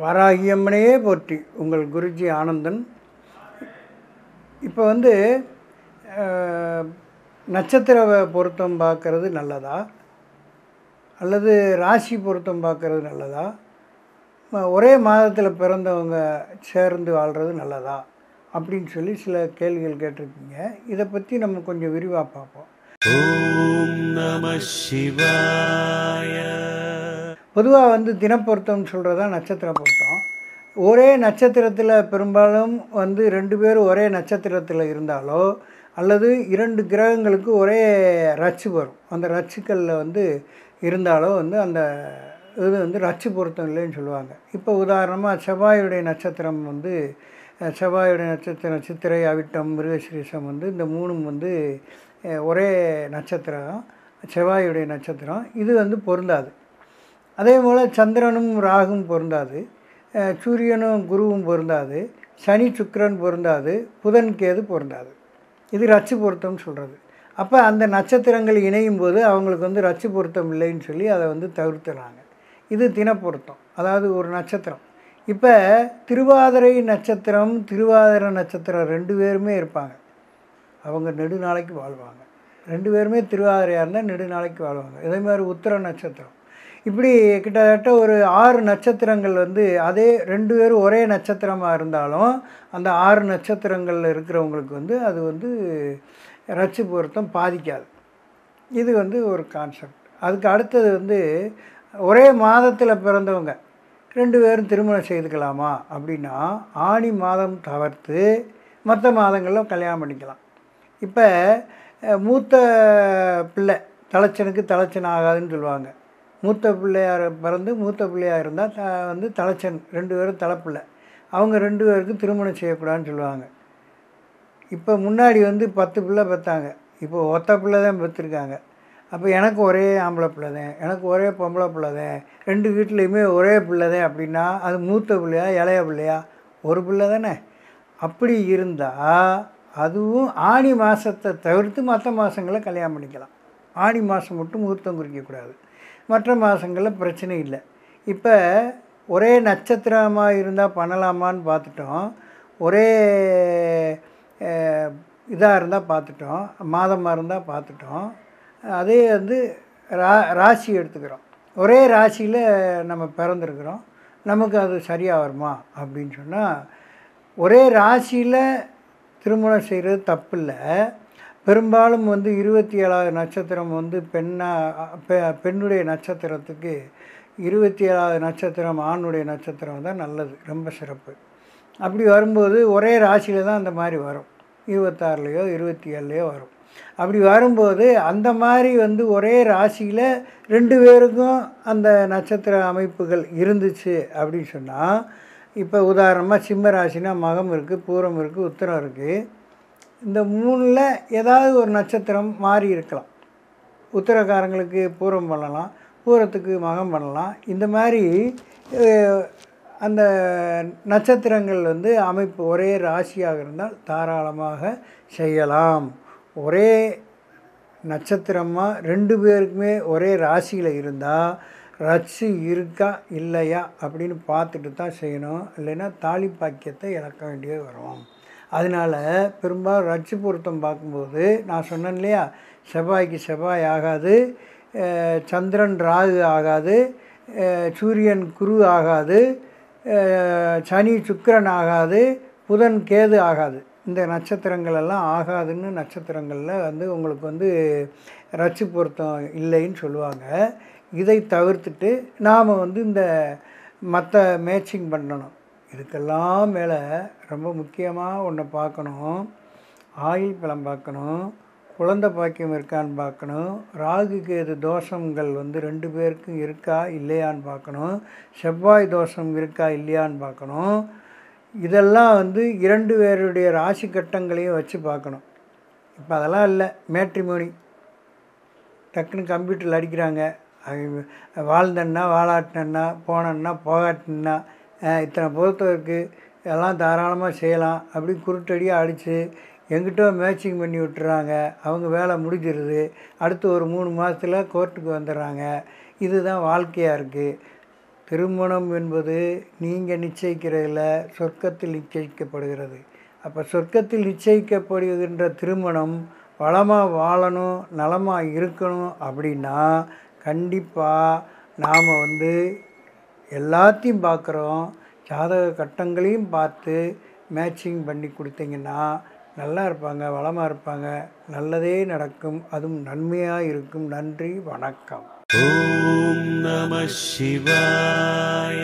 வாராகியம்மனையே போற்றி. உங்கள் குருஜி ஆனந்தன். இப்போ நட்சத்திர பொருத்தம் பார்க்கறது நல்லதா அல்லது ராசி பொருத்தம் பார்க்கறது நல்லதா, ஒரே மாதத்தில் பிறந்தவங்க சேர்ந்து வாழ்கிறது நல்லதா அப்படின்னு சொல்லி சில கேள்விகள் கேட்டிருக்கீங்க. இதை பற்றி நம்ம கொஞ்சம் விரிவாக பார்ப்போம். ஓம் நம சிவாய. பொதுவாக தினப்பொருத்தம்னு சொல்கிறது தான் நட்சத்திர பொருத்தம். ஒரே நட்சத்திரத்தில் பெரும்பாலும் ரெண்டு பேரும் ஒரே நட்சத்திரத்தில் இருந்தாலோ அல்லது இரண்டு கிரகங்களுக்கு ஒரே ரச்சு வரும், அந்த ரச்சுக்களில் இருந்தாலோ அந்த இது ரச்சு பொருத்தம் இல்லைன்னு சொல்லுவாங்க. இப்போ உதாரணமாக செவ்வாயுடைய நட்சத்திரம் செவ்வாயுடைய நட்சத்திரம் சித்திரை, அவிட்டம், மிருகசீரிஷம் இந்த மூணும் ஒரே நட்சத்திரம், செவ்வாயுடைய நட்சத்திரம். இது பொருந்தாது. அதே போல் சந்திரனும் ராகும் பொருந்தாது, சூரியனும் குருவும் பொருந்தாது, சனி சுக்கிரன் பொருந்தாது, புதன் கேது பொருந்தாது. இது ரச்சு பொருத்தம்னு சொல்கிறது. அப்போ அந்த நட்சத்திரங்கள் இணையும் போது அவங்களுக்கு ரச்சு பொருத்தம் இல்லைன்னு சொல்லி அதை தவிர்த்துறாங்க. இது தினப்பொருத்தம், அதாவது ஒரு நட்சத்திரம். இப்போ திருவாதிரை நட்சத்திரம், திருவாதிரை நட்சத்திரம் ரெண்டு பேருமே இருப்பாங்க, அவங்க நெடுநாளைக்கு வாழ்வாங்க. ரெண்டு பேருமே திருவாதிரையாக இருந்தால் நெடுநாளைக்கு வாழ்வாங்க. இதே மாதிரி உத்திர நட்சத்திரம், இப்படி கிட்டத்தட்ட ஒரு 6 நட்சத்திரங்கள் அதே ரெண்டு பேரும் ஒரே நட்சத்திரமாக இருந்தாலும் அந்த 6 நட்சத்திரங்களில் இருக்கிறவங்களுக்கு அது ரச்சு பொருத்தம் பாதிக்காது. இது ஒரு கான்செப்ட். அதுக்கு அடுத்தது ஒரே மாதத்தில் பிறந்தவங்க ரெண்டு பேரும் திருமணம் செய்துக்கலாமா அப்படின்னா, ஆணி மாதம் தவிர்த்து மற்ற மாதங்களில் கல்யாணம் பண்ணிக்கலாம். இப்போ மூத்த பிள்ளை தலைச்சனுக்கு தலைச்சன் ஆகாதுன்னு சொல்லுவாங்க. மூத்த பிள்ளையார் பிறந்து மூத்த பிள்ளையாக இருந்தால் தலைச்சன், ரெண்டு பேரும் தலைப்பிள்ளை, அவங்க ரெண்டு பேருக்கும் திருமணம் செய்யக்கூடாதுன்னு சொல்லுவாங்க. இப்போ முன்னாடி 10 பிள்ளை பெற்றாங்க, இப்போ ஒத்த பிள்ளை தான் பெற்றிருக்காங்க. அப்போ எனக்கு ஒரே ஆம்பளை பிள்ளை தான், எனக்கு ஒரே பொம்பளை பிள்ளை தான், ரெண்டு வீட்லேயுமே ஒரே பிள்ளை தான் அப்படின்னா அது மூத்த பிள்ளையா இளைய பிள்ளையா? ஒரு பிள்ளை தானே. அப்படி இருந்தால் அதுவும் ஆணி மாதத்தை தவிர்த்து மற்ற மாதங்களில் கல்யாணம் பண்ணிக்கலாம். ஆணி மாதம் மட்டும் முகூர்த்தம் குறிக்கக்கூடாது, மற்ற மாதங்களில் பிரச்சனை இல்லை. இப்போ ஒரே நட்சத்திரமாக இருந்தால் பண்ணலாமான்னு பார்த்துட்டோம், ஒரே இதாக இருந்தால் பார்த்துட்டோம், மாதமாக இருந்தால் பார்த்துட்டோம். அதே ராசி எடுத்துக்கிறோம், ஒரே ராசியில் நம்ம பிறந்திருக்கிறோம், நமக்கு அது சரியாக வருமா அப்படின்னு சொன்னால், ஒரே ராசியில் திருமணம் செய்கிறது தப்பு இல்லை. பெரும்பாலும் 27வது நட்சத்திரம் பெண்ணுடைய நட்சத்திரத்துக்கு 27வது நட்சத்திரம் ஆணுடைய நட்சத்திரம் தான் நல்லது, ரொம்ப சிறப்பு. அப்படி வரும்போது ஒரே ராசியில் தான் அந்த மாதிரி வரும், 26லையோ 27லையோ வரும். அப்படி வரும்போது அந்த மாதிரி ஒரே ராசியில் ரெண்டு பேருக்கும் அந்த நட்சத்திர அமைப்புகள் இருந்துச்சு அப்படின்னு சொன்னால், இப்போ உதாரணமாக சிம்ம ராசினா மகம் இருக்குது, பூரம் இருக்குது, உத்திரம் இருக்குது. இந்த மூணில் ஏதாவது ஒரு நட்சத்திரம் மாறி இருக்கலாம். உத்திரக்காரங்களுக்கு பூரம் பண்ணலாம், பூரத்துக்கு மகம் பண்ணலாம். இந்த மாதிரி அந்த நட்சத்திரங்கள் அமைப்பு ஒரே ராசியாக இருந்தால் தாராளமாக செய்யலாம். ஒரே நட்சத்திரமாக ரெண்டு பேருக்குமே ஒரே ராசியில் இருந்தால் ரச்சு இருக்கா இல்லையா அப்படின்னு பார்த்துட்டு தான் செய்யணும், இல்லைன்னா தாலி பாக்கியத்தை இழக்க வேண்டியது வரும். அதனால் பெரும்பாலும் ரச்சு பொருத்தம் பார்க்கும்போது நான் சொன்னேன் இல்லையா, செவ்வாய்க்கு செவ்வாய் ஆகாது, சந்திரன் ராகு ஆகாது, சூரியன் குரு ஆகாது, சனி சுக்கிரன் ஆகாது, புதன் கேது ஆகாது. இந்த நட்சத்திரங்கள் எல்லாம் ஆகாதுன்னு நட்சத்திரங்களில் உங்களுக்கு ரச்சு பொருத்தம் இல்லைன்னு சொல்லுவாங்க. இதை தவிர்த்துட்டு நாம் இந்த மற்ற மேட்சிங் பண்ணணும். இதுக்கெல்லாம் மேலே ரொம்ப முக்கியமாக ஒன்று பார்க்கணும், ஆயுள் பலம் பார்க்கணும், குழந்தை பாக்கியம் இருக்கான்னு பார்க்கணும், ராகு கேது தோஷங்கள் ரெண்டு பேருக்கும் இருக்கா இல்லையான்னு பார்க்கணும், செவ்வாய் தோஷம் இருக்கா இல்லையான்னு பார்க்கணும். இதெல்லாம் இரண்டு பேருடைய ராசி கட்டங்களையும் வச்சு பார்க்கணும். இப்போ அதெல்லாம் இல்லை, மேட்ரிமோனி டக்குன்னு கம்ப்யூட்டரில் அடிக்கிறாங்க, வாழ்ந்தன்னா வாழாட்டினா, போனன்னா போகாட்டினா, இத்தனை பொருத்தம் இருக்குது, எல்லாம் தாராளமாக செய்யலாம் அப்படி குருட்டடியாக அடித்து எங்கிட்ட மேட்சிங் பண்ணி விட்டுறாங்க. அவங்க வேலை முடிஞ்சிருது, அடுத்து ஒரு 3 மாதத்தில் கோர்ட்டுக்கு வந்துடுறாங்க. இதுதான் வாழ்க்கையாக இருக்குது. திருமணம் என்பது நீங்கள் நிச்சயிக்கிறதில்ல, சொர்க்கத்தில் நிச்சயிக்கப்படுகிறது. அப்போ சொர்க்கத்தில் நிச்சயிக்கப்படுகின்ற திருமணம் வளமாக வாழணும், நலமாக இருக்கணும் அப்படின்னா கண்டிப்பாக நாம் எல்லாத்தையும் பார்க்குறோம். ஜாதக கட்டங்களையும் பார்த்து மேட்சிங் பண்ணி கொடுத்தீங்கன்னா நல்லா இருப்பாங்க, வளமாக இருப்பாங்க, நல்லதே நடக்கும், அதுவும் நன்மையாக இருக்கும். நன்றி, வணக்கம். ஓம் நம சிவாய.